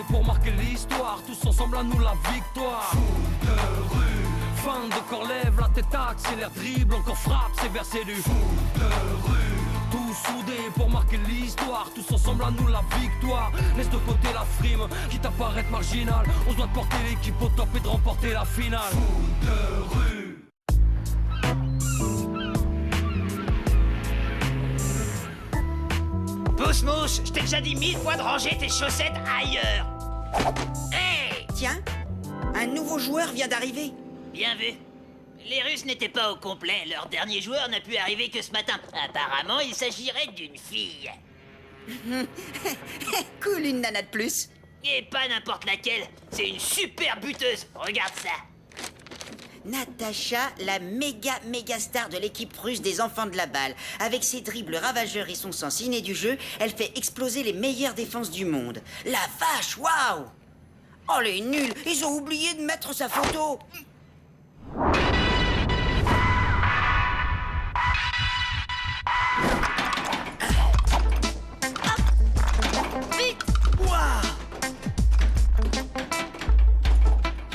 pour marquer l'histoire, tous ensemble à nous la victoire. Foot de rue, fin de corps, lève la tête, accélère, dribble, encore frappe, c'est versé du foot de rue. Tous soudés pour marquer l'histoire, tous ensemble à nous la victoire. Laisse de côté la frime, quitte à paraître marginal. On se doit de porter l'équipe au top et de remporter la finale. Foot de rue. Pousse-mousse, je t'ai déjà dit 1000 fois de ranger tes chaussettes ailleurs. Hey! Tiens, un nouveau joueur vient d'arriver. Bien vu. Les Russes n'étaient pas au complet. Leur dernier joueur n'a pu arriver que ce matin. Apparemment, il s'agirait d'une fille. Cool, une nana de plus. Et pas n'importe laquelle. C'est une super buteuse. Regarde ça. Natacha, la méga star de l'équipe russe des enfants de la balle. Avec ses dribbles ravageurs et son sens inné du jeu, elle fait exploser les meilleures défenses du monde. La vache, waouh! Oh, les nuls, ils ont oublié de mettre sa photo. Vite! Waouh!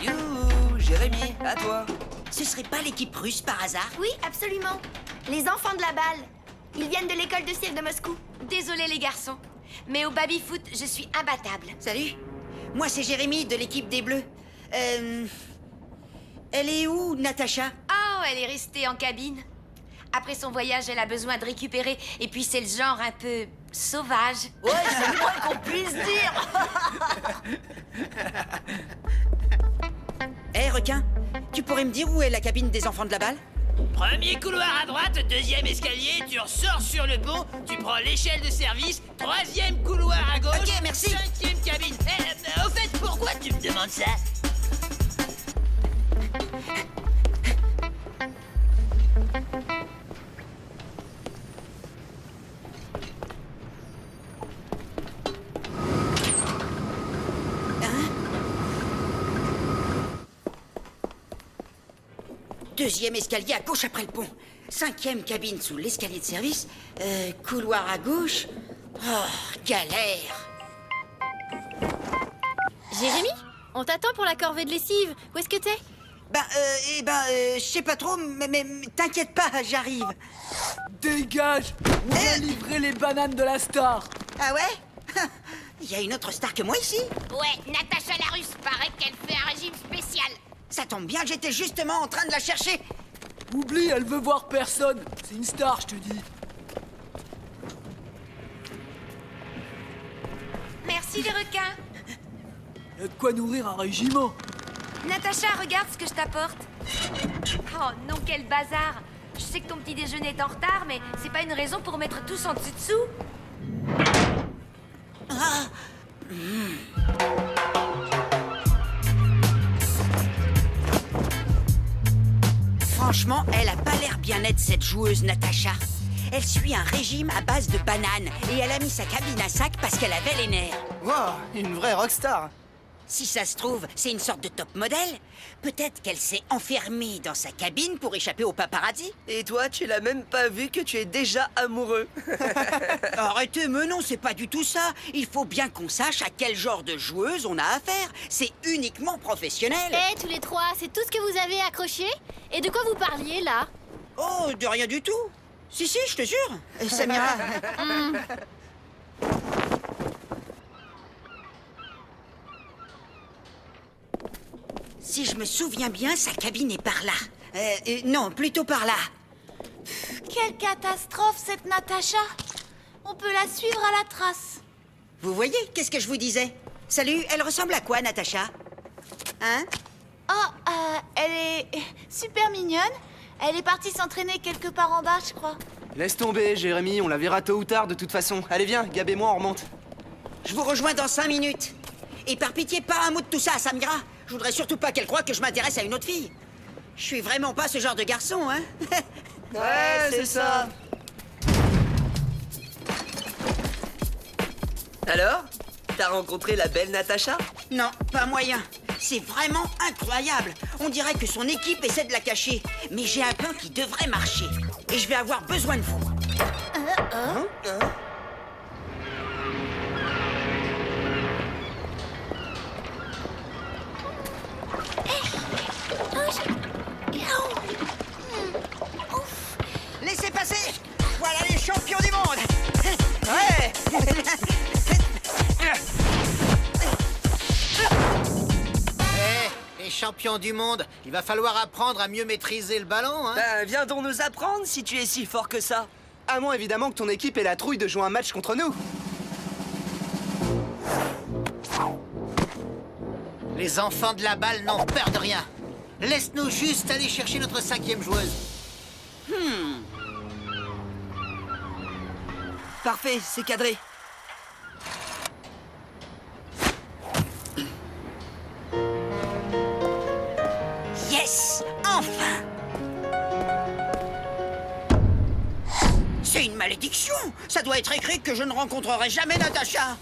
Youhou, Jérémy, à toi. Ce serait pas l'équipe russe par hasard? Oui, absolument. Les enfants de la balle. Ils viennent de l'école de cirque de Moscou. Désolé les garçons, mais au baby-foot, je suis imbattable. Salut, moi c'est Jérémy de l'équipe des Bleus. Elle est où, Natacha? Oh, elle est restée en cabine. Après son voyage, elle a besoin de récupérer. Et puis c'est le genre un peu sauvage. Ouais, c'est le moins qu'on puisse dire. Hé, requin, tu pourrais me dire où est la cabine des enfants de la balle? Premier couloir à droite, deuxième escalier, tu ressors sur le pont, tu prends l'échelle de service, troisième couloir à gauche, Ok, merci. cinquième cabine. Au fait, pourquoi tu me demandes ça? Deuxième escalier à gauche après le pont. Cinquième cabine sous l'escalier de service. Couloir à gauche. Oh, galère. Jérémy, on t'attend pour la corvée de lessive. Où est-ce que t'es? Je sais pas trop, mais t'inquiète pas, j'arrive. Dégage! On va livrer les bananes de la star. Ah ouais? Il y a une autre star que moi ici? Ouais, Natacha la russe, paraît qu'elle fait un régime spécial. Ça tombe bien, j'étais justement en train de la chercher. Oublie, elle veut voir personne. C'est une star, je te dis. Merci les requins. Y a de quoi nourrir un régiment. Natacha, regarde ce que je t'apporte. Oh non, quel bazar. Je sais que ton petit déjeuner est en retard, mais c'est pas une raison pour mettre tous en dessous. Franchement, elle a pas l'air bien nette, cette joueuse Natacha. Elle suit un régime à base de bananes et elle a mis sa cabine à sac parce qu'elle avait les nerfs. Wow, une vraie rockstar. Si ça se trouve, c'est une sorte de top modèle. Peut-être qu'elle s'est enfermée dans sa cabine pour échapper au paparazzi. Et toi, tu l'as même pas vu que tu es déjà amoureux. Arrêtez, mais non, c'est pas du tout ça. Il faut bien qu'on sache à quel genre de joueuse on a affaire. C'est uniquement professionnel. Eh, tous les trois, c'est tout ce que vous avez accroché? Et de quoi vous parliez, là? Oh, de rien du tout. Si, je te jure. Samira. Si je me souviens bien, sa cabine est par là. Non, plutôt par là. Quelle catastrophe, cette Natacha. On peut la suivre à la trace. Vous voyez, qu'est-ce que je vous disais? Salut, elle ressemble à quoi, Natacha? Hein? Oh, elle est super mignonne. Elle est partie s'entraîner quelque part en bas, je crois. Laisse tomber, Jérémy, on la verra tôt ou tard de toute façon. Allez, viens, Gab et moi, on remonte. Je vous rejoins dans 5 minutes. Et par pitié, pas un mot de tout ça, Samira. Je voudrais surtout pas qu'elle croie que je m'intéresse à une autre fille. Je suis vraiment pas ce genre de garçon, hein. Ouais, c'est ça. Alors? T'as rencontré la belle Natacha? Non, pas moyen. C'est vraiment incroyable. On dirait que son équipe essaie de la cacher. Mais j'ai un plan qui devrait marcher. Et je vais avoir besoin de vous. champion du monde. Il va falloir apprendre à mieux maîtriser le ballon, hein. Ben, viens donc nous apprendre si tu es si fort que ça. À moins évidemment que ton équipe ait la trouille de jouer un match contre nous. Les enfants de la balle n'ont peur de rien. Laisse-nous juste aller chercher notre 5e joueuse. Parfait, c'est cadré. Yes! Enfin! C'est une malédiction! Ça doit être écrit que je ne rencontrerai jamais Natacha!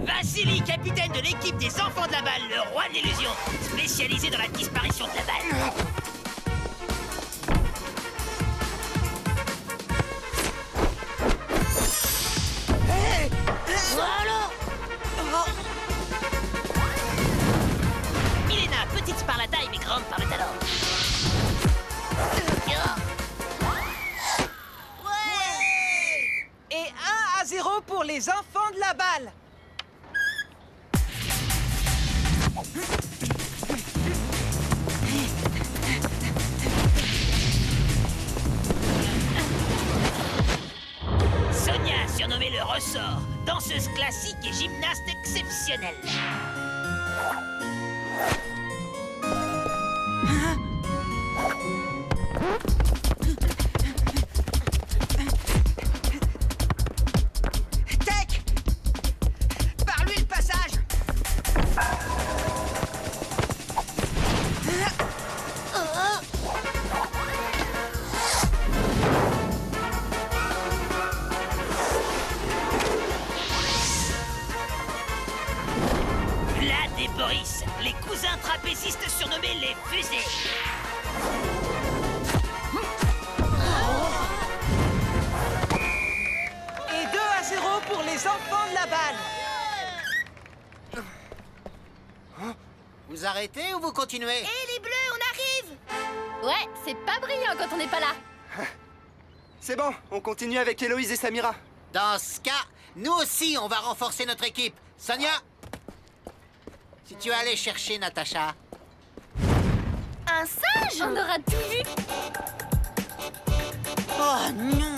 Vassili, capitaine de l'équipe des enfants de la balle, le roi de l'illusion, spécialisé dans la disparition de la balle. Voilà. Milena, petite par la taille mais grande par le talent. Et 1-0 pour les enfants de la balle. Sonia, surnommée le ressort, danseuse classique et gymnaste exceptionnelle. Tech! Par lui le passage! Vlad et Boris, les cousins trapézistes surnommés les fusées. Et 2-0 pour les enfants de la balle. Vous arrêtez ou vous continuez? Et les bleus, on arrive! Ouais, c'est pas brillant quand on n'est pas là. C'est bon, on continue avec Héloïse et Samira. Dans ce cas, nous aussi, on va renforcer notre équipe. Sonia, si tu allais chercher Natacha. Un singe? On aura tout vu. Oh non!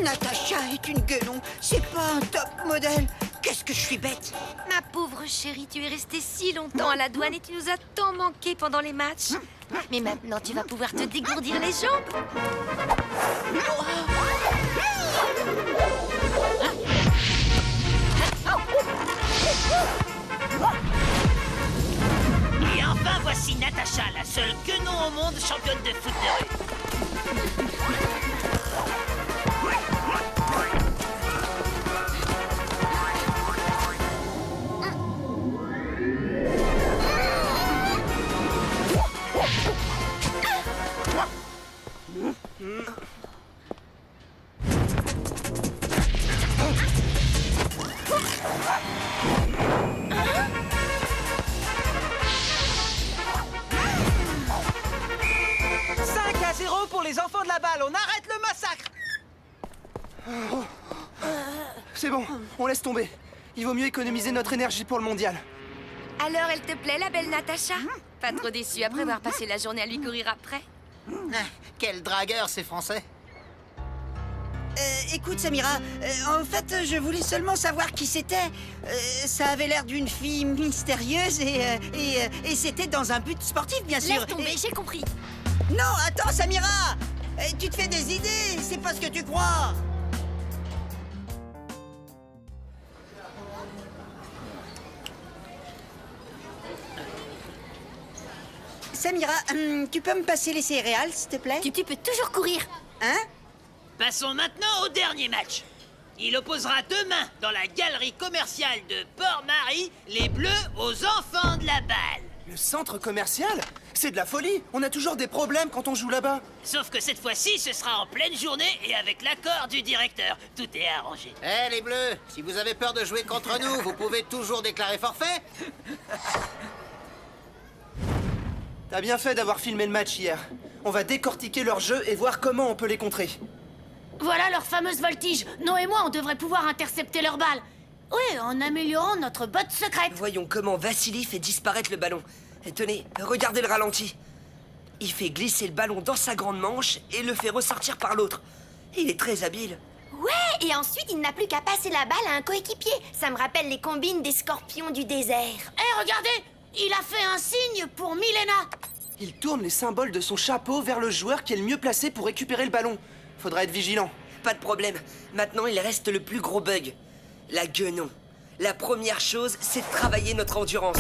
Natacha est une guenon, c'est pas un top modèle. Qu'est-ce que je suis bête! Ma pauvre chérie, tu es restée si longtemps à la douane et tu nous as tant manqué pendant les matchs. Mais maintenant, tu vas pouvoir te dégourdir les jambes. Et enfin, voici Natacha, la seule guenon au monde championne de foot de rue. Pour les enfants de la balle, on arrête le massacre. C'est bon, on laisse tomber. Il vaut mieux économiser notre énergie pour le mondial. Alors, elle te plaît, la belle Natacha? Pas trop déçue après avoir passé la journée à lui courir après? Quel dragueur, ces Français. Écoute, Samira, en fait, je voulais seulement savoir qui c'était. Ça avait l'air d'une fille mystérieuse et c'était dans un but sportif, bien sûr. Laisse tomber, j'ai compris. Non, attends, Samira! Tu te fais des idées, c'est pas ce que tu crois! Samira, tu peux me passer les céréales, s'il te plaît? Tu peux toujours courir. Hein? Passons maintenant au dernier match. Il opposera demain, dans la galerie commerciale de Port-Marie, les Bleus aux enfants de la balle. Le centre commercial? C'est de la folie. On a toujours des problèmes quand on joue là-bas. Sauf que cette fois-ci, ce sera en pleine journée et avec l'accord du directeur. Tout est arrangé. Eh les Bleus, si vous avez peur de jouer contre nous, vous pouvez toujours déclarer forfait. T'as bien fait d'avoir filmé le match hier. On va décortiquer leur jeu et voir comment on peut les contrer. Voilà leur fameuse voltige. No et moi, on devrait pouvoir intercepter leur balle. Oui, en améliorant notre botte secrète. Voyons comment Vassili fait disparaître le ballon. Et tenez, regardez le ralenti. Il fait glisser le ballon dans sa grande manche et le fait ressortir par l'autre. Il est très habile. Ouais, et ensuite il n'a plus qu'à passer la balle à un coéquipier. Ça me rappelle les combines des scorpions du désert. Hé, regardez! Il a fait un signe pour Milena. Il tourne les symboles de son chapeau vers le joueur qui est le mieux placé pour récupérer le ballon. Faudra être vigilant. Pas de problème. Maintenant, il reste le plus gros bug. La guenon. La première chose, c'est de travailler notre endurance.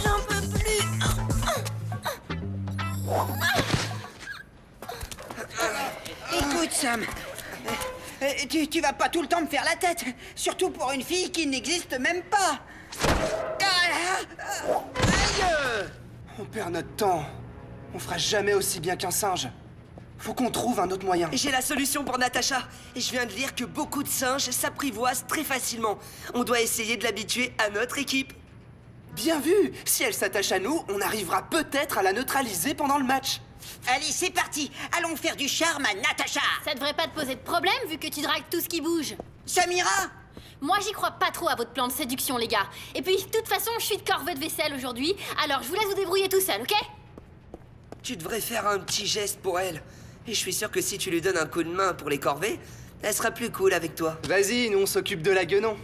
J'en peux plus. Écoute, Sam. Tu vas pas tout le temps me faire la tête. Surtout pour une fille qui n'existe même pas. Aïe! On perd notre temps. On fera jamais aussi bien qu'un singe. Faut qu'on trouve un autre moyen. J'ai la solution pour Natacha. Et je viens de lire que beaucoup de singes s'apprivoisent très facilement. On doit essayer de l'habituer à notre équipe. Bien vu! Si elle s'attache à nous, on arrivera peut-être à la neutraliser pendant le match. Allez, c'est parti. Allons faire du charme à Natacha. Ça devrait pas te poser de problème vu que tu dragues tout ce qui bouge. Samira! Moi, j'y crois pas trop à votre plan de séduction, les gars. Et puis, de toute façon, je suis de corvée de vaisselle aujourd'hui, alors je vous laisse vous débrouiller tout seul, ok? Tu devrais faire un petit geste pour elle. Et je suis sûr que si tu lui donnes un coup de main pour les corvées, elle sera plus cool avec toi. Vas-y, nous on s'occupe de la guenon.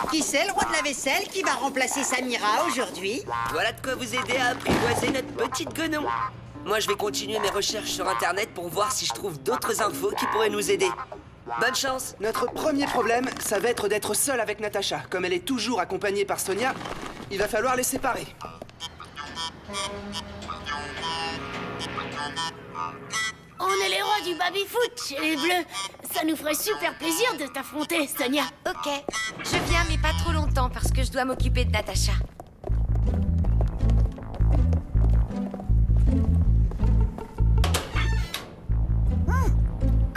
Qui c'est le roi de la vaisselle qui va remplacer Samira aujourd'hui? Voilà de quoi vous aider à apprivoiser notre petite guenon. Moi, je vais continuer mes recherches sur Internet pour voir si je trouve d'autres infos qui pourraient nous aider. Bonne chance! Notre premier problème, ça va être d'être seul avec Natacha. Comme elle est toujours accompagnée par Sonia, il va falloir les séparer. On est les rois du baby-foot chez les Bleus. Ça nous ferait super plaisir de t'affronter, Sonia. Ok, je viens mais pas trop longtemps parce que je dois m'occuper de Natacha.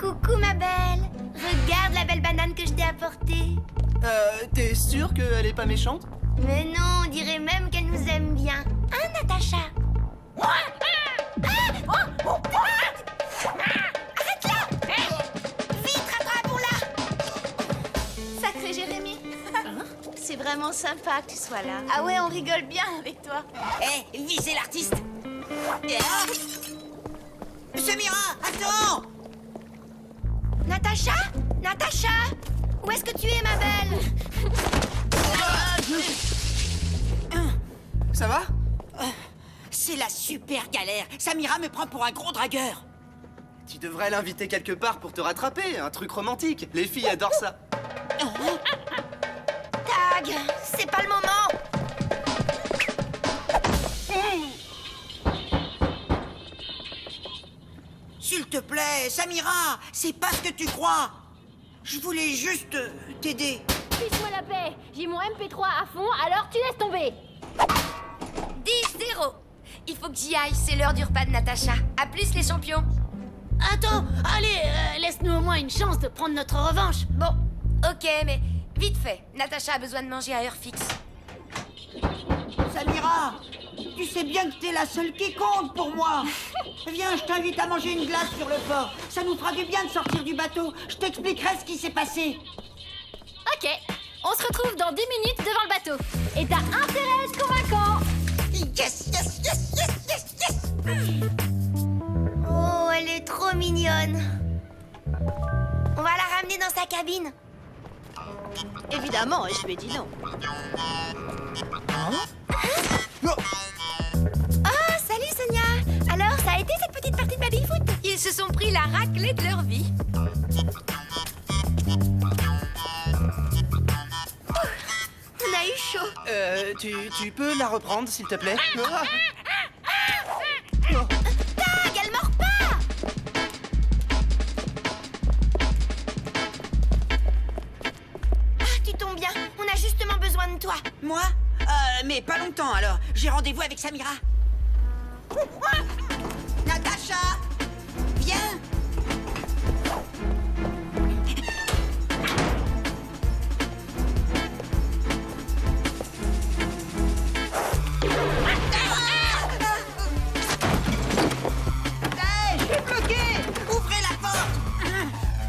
Coucou ma belle. Regarde la belle banane que je t'ai apportée. T'es sûr qu'elle est pas méchante? Mais non, on dirait même qu'elle nous aime bien. Hein, Natacha? Arrête-la! Vite, rattrapons-la! Sacré Jérémy. C'est vraiment sympa que tu sois là. Ah ouais, on rigole bien avec toi. Eh, visez l'artiste. Samira, attends! Natacha? Natacha? Où est-ce que tu es, ma belle? Ça va? C'est la super galère. Samira me prend pour un gros dragueur. Tu devrais l'inviter quelque part pour te rattraper, un truc romantique. Les filles adorent ça. Tag, c'est pas le moment. S'il te plaît, Samira, c'est pas ce que tu crois. Je voulais juste t'aider. Fiche-moi la paix. J'ai mon MP3 à fond, alors tu laisses tomber. 10-0. Il faut que j'y aille, c'est l'heure du repas de Natacha. À plus les champions. Attends, allez, laisse-nous au moins une chance de prendre notre revanche. Bon, ok, mais vite fait. Natacha a besoin de manger à heure fixe. Samira, tu sais bien que t'es la seule qui compte pour moi. Viens, je t'invite à manger une glace sur le port. Ça nous fera du bien de sortir du bateau. Je t'expliquerai ce qui s'est passé. Ok, on se retrouve dans 10 minutes devant le bateau. Et t'as intérêt à être convaincant. Yes, yes, yes, yes, yes, yes. Oh, elle est trop mignonne. On va la ramener dans sa cabine. Évidemment, je lui ai dit non. Oh, salut Sonia. Alors, ça a été cette petite partie de baby-foot? Ils se sont pris la raclée de leur vie. On a eu chaud. Tu peux la reprendre, s'il te plaît? Tag, elle mord pas. Ah, tu tombes bien. On a justement besoin de toi. Allez, pas longtemps alors. J'ai rendez-vous avec Samira. Natacha, viens.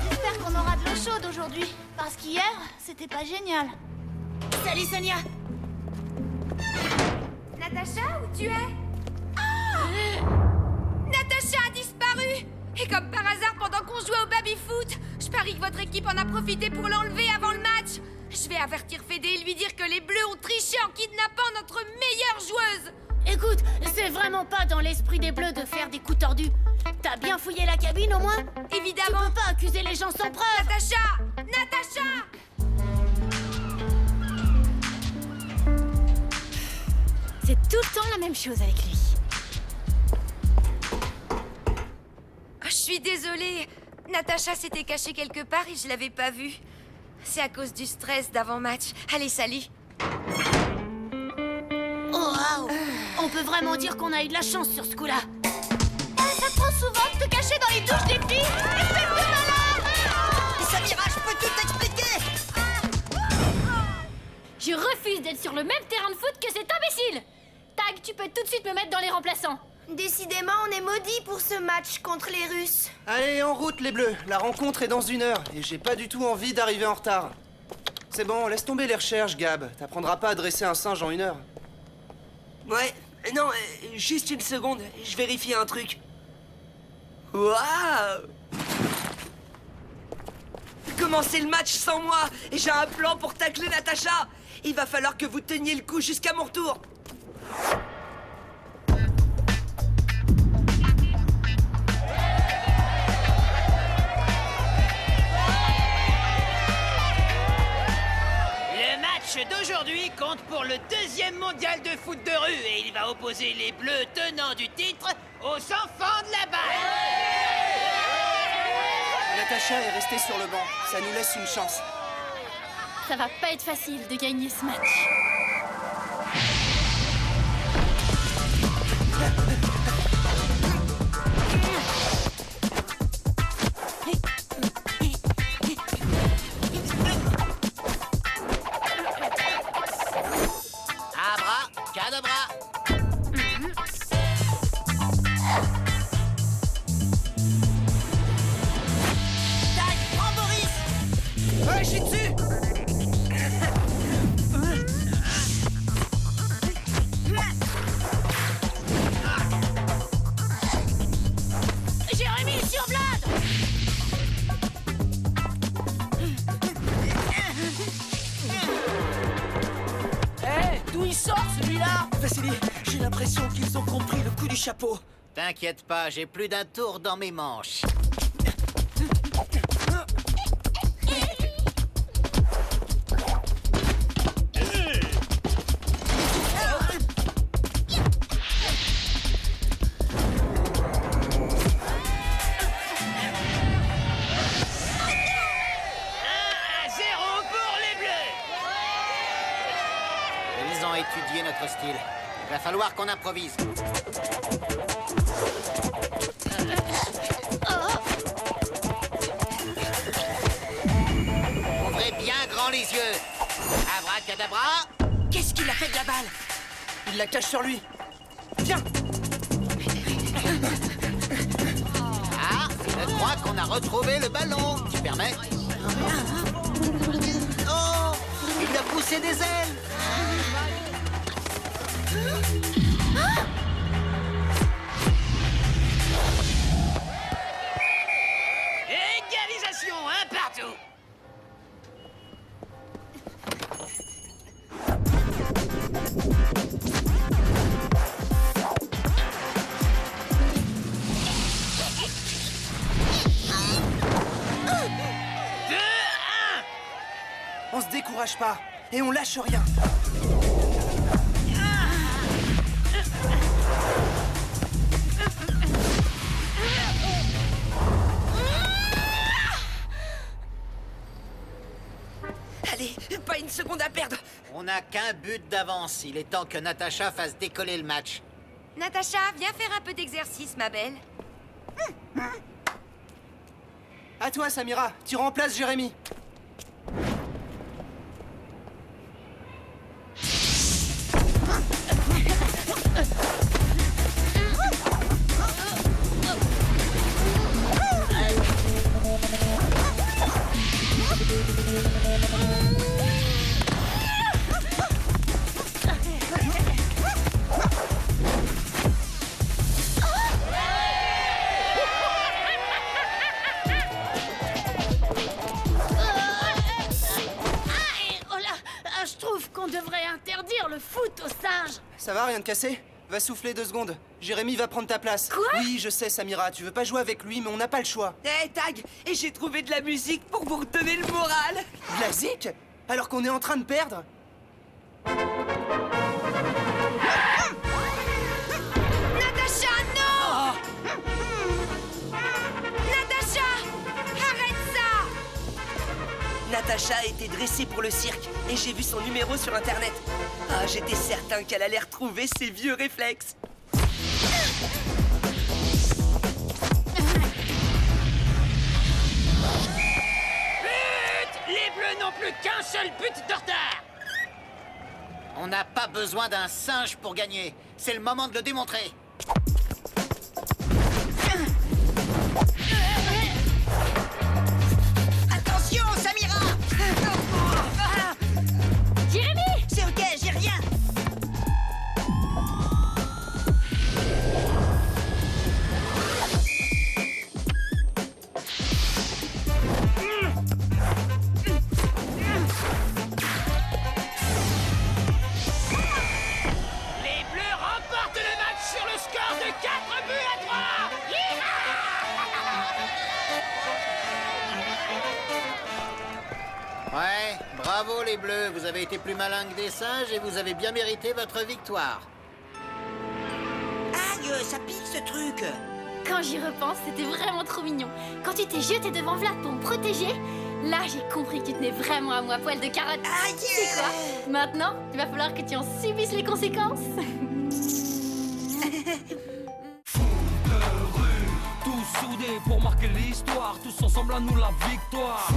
J'espère qu'on aura de l'eau chaude aujourd'hui. Parce qu'hier, c'était pas génial. Salut Sonia. Natacha, où tu es? Natacha a disparu! Et comme par hasard, pendant qu'on jouait au baby-foot, je parie que votre équipe en a profité pour l'enlever avant le match. Je vais avertir Fédé et lui dire que les Bleus ont triché en kidnappant notre meilleure joueuse. Écoute, c'est vraiment pas dans l'esprit des Bleus de faire des coups tordus. T'as bien fouillé la cabine au moins? Évidemment. Tu peux pas accuser les gens sans preuve. Natacha! Natacha! C'est tout le temps la même chose avec lui. Je suis désolée. Natacha s'était cachée quelque part et je l'avais pas vue. C'est à cause du stress d'avant-match. Allez, salut. Oh, waouh! On peut vraiment dire qu'on a eu de la chance sur ce coup-là. Ça te prend souvent de te cacher dans les douches des filles? Espèce de malade! Samira, je peux tout t'expliquer. Je refuse d'être sur le même terrain de foot que cet imbécile! Tag, tu peux tout de suite me mettre dans les remplaçants. Décidément, on est maudits pour ce match contre les Russes. Allez, en route les Bleus. La rencontre est dans 1 heure et j'ai pas du tout envie d'arriver en retard. C'est bon, laisse tomber les recherches, Gab. T'apprendras pas à dresser un singe en 1 heure. Ouais, non, juste une seconde, je vérifie un truc. Waouh! Commencez le match sans moi et j'ai un plan pour tacler Natacha. Il va falloir que vous teniez le coup jusqu'à mon retour. Le match d'aujourd'hui compte pour le 2e mondial de foot de rue et il va opposer les Bleus tenants du titre aux enfants de la balle. Natacha est restée sur le banc. Ça nous laisse une chance. Ça va pas être facile de gagner ce match. Abracadabra. Tac, prends Boris. Ouais, je suis dessus. Jérémy, sur Vlad! D'où il sort celui-là? Vassili, j'ai l'impression qu'ils ont compris le coup du chapeau. T'inquiète pas, j'ai plus d'un tour dans mes manches. Ils ont étudié notre style. Il va falloir qu'on improvise. Ouvrez bien grand les yeux. Abracadabra. Qu'est-ce qu'il a fait de la balle? Il la cache sur lui. Viens. Ah, je crois qu'on a retrouvé le ballon. Tu permets? Oh, il a poussé des ailes. Égalisation, un partout. On se décourage pas et on lâche rien. Allez, pas une seconde à perdre. On n'a qu'un but d'avance. Il est temps que Natacha fasse décoller le match. Natacha, viens faire un peu d'exercice, ma belle. À toi, Samira. Tu remplaces Jérémy. Je trouve qu'on devrait interdire le foot aux singes. Ça va, rien de cassé? Va souffler 2 secondes. Jérémy va prendre ta place. Quoi? Oui, je sais, Samira. Tu veux pas jouer avec lui, mais on n'a pas le choix. Hé, Tag, et j'ai trouvé de la musique pour vous redonner le moral. De la zik? Alors qu'on est en train de perdre? Natacha, non! Natacha! Arrête ça! Natacha a été dressée pour le cirque et j'ai vu son numéro sur internet. Ah, j'étais certain qu'elle allait retrouver ses vieux réflexes. Les Bleus n'ont plus qu'un seul but de retard. On n'a pas besoin d'un singe pour gagner. C'est le moment de le démontrer. Attention, Samira! Jérémy! C'est ok, j'ai rien! Les Bleus remportent le match sur le score de 4 buts à 3. Ouais, bravo les Bleus. Vous avez été plus malins que des singes et vous avez bien mérité votre victoire. Aïe, ça pique ce truc! Quand j'y repense, c'était vraiment trop mignon. Quand tu t'es jeté devant Vlad pour me protéger, là j'ai compris que tu tenais vraiment à moi, poil de carotte. Aïe! Tu sais quoi? Maintenant, il va falloir que tu en subisses les conséquences. Tous soudés pour marquer l'histoire, tous ensemble à nous la victoire.